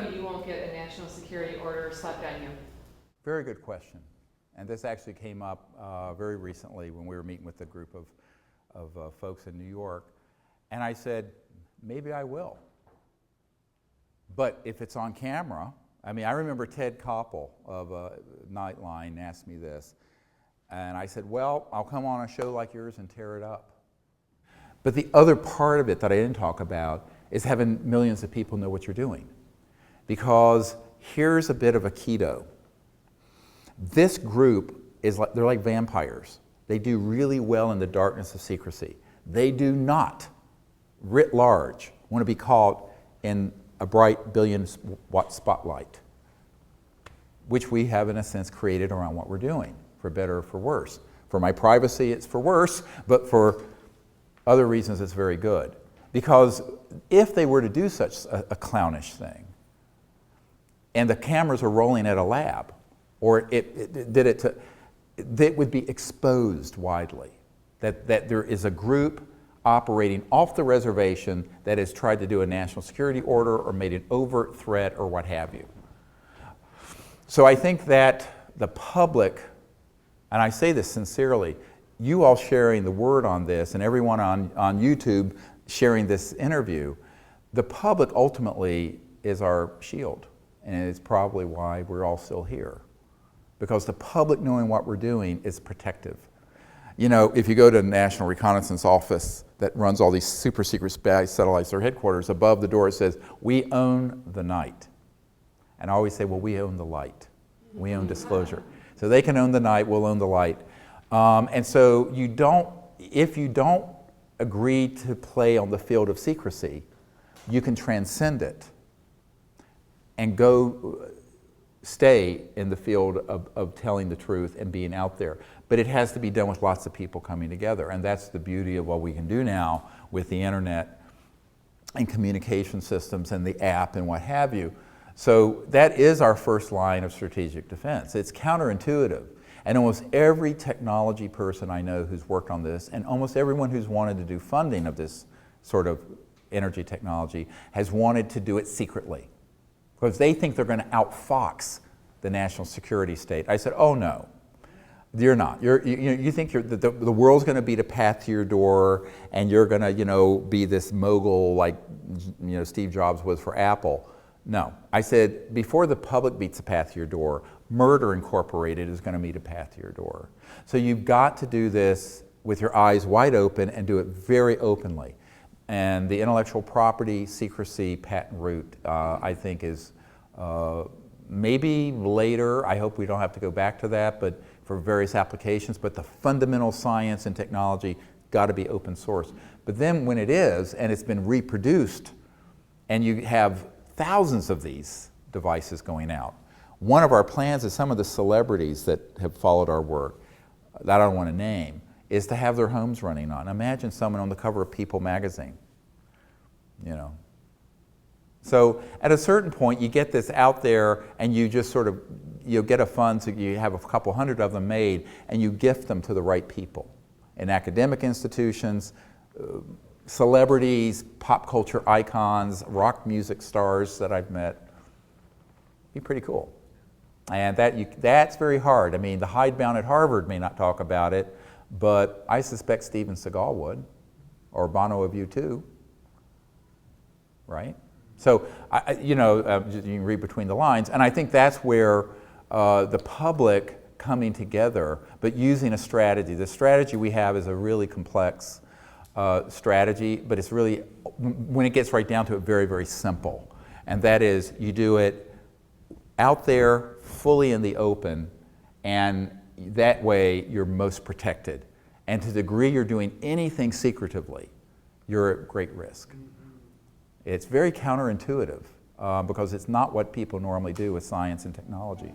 know you won't get a national security order slapped on you? Very good question. And this actually came up very recently when we were meeting with a group of folks in New York. And I said, maybe I will. But if it's on camera, I mean, I remember Ted Koppel of Nightline asked me this. And I said, well, I'll come on a show like yours and tear it up. But the other part of it that I didn't talk about is having millions of people know what you're doing. Because here's a bit of a keto. This group is like, they're like vampires. They do really well in the darkness of secrecy. They do not, writ large, want to be caught in a bright billion-watt spotlight, which we have, in a sense, created around what we're doing, for better or for worse. For my privacy, it's for worse, but for other reasons, it's very good. Because if they were to do such a clownish thing, and the cameras are rolling at a lab, or it did it to, that would be exposed widely. That there is a group operating off the reservation that has tried to do a national security order or made an overt threat or what have you. So I think that the public, and I say this sincerely, you all sharing the word on this and everyone on YouTube sharing this interview, the public ultimately is our shield. And it's probably why we're all still here. Because the public knowing what we're doing is protective. You know, if you go to the National Reconnaissance Office that runs all these super secret spy satellites, their headquarters, above the door it says, we own the night. And I always say, well, we own the light. We own disclosure. So they can own the night, we'll own the light. And so you don't, if you don't agree to play on the field of secrecy, you can transcend it and go stay in the field of telling the truth and being out there. But it has to be done with lots of people coming together. And that's the beauty of what we can do now with the internet and communication systems and the app and what have you. So that is our first line of strategic defense. It's counterintuitive. And almost every technology person I know who's worked on this, and almost everyone who's wanted to do funding of this sort of energy technology, has wanted to do it secretly. Because they think they're going to outfox the national security state. I said, oh no, you're not. You think the world's going to beat a path to your door, and you're going to, be this mogul like, Steve Jobs was for Apple. No. I said, before the public beats a path to your door, Murder Incorporated is going to meet a path to your door. So you've got to do this with your eyes wide open and do it very openly. And the intellectual property, secrecy, patent route, I think is maybe later. I hope we don't have to go back to that, but for various applications. But the fundamental science and technology got to be open source. But then when it is, and it's been reproduced, and you have thousands of these devices going out, one of our plans is some of the celebrities that have followed our work, that I don't want to name, is to have their homes running on. Imagine someone on the cover of People magazine, So at a certain point, you get this out there and you just sort of, get a fund, so you have a couple hundred of them made, and you gift them to the right people in academic institutions, celebrities, pop culture icons, rock music stars that I've met. Be pretty cool. And that's very hard. I mean, the hidebound at Harvard may not talk about it, but I suspect Steven Seagal would, or Bono of U2, right? So, you can read between the lines, and I think that's where the public coming together, but using a strategy. The strategy we have is a really complex strategy, but it's really, when it gets right down to it, very, very simple. And that is, you do it out there, fully in the open, and that way you're most protected. And to the degree you're doing anything secretively, you're at great risk. It's very counterintuitive because it's not what people normally do with science and technology.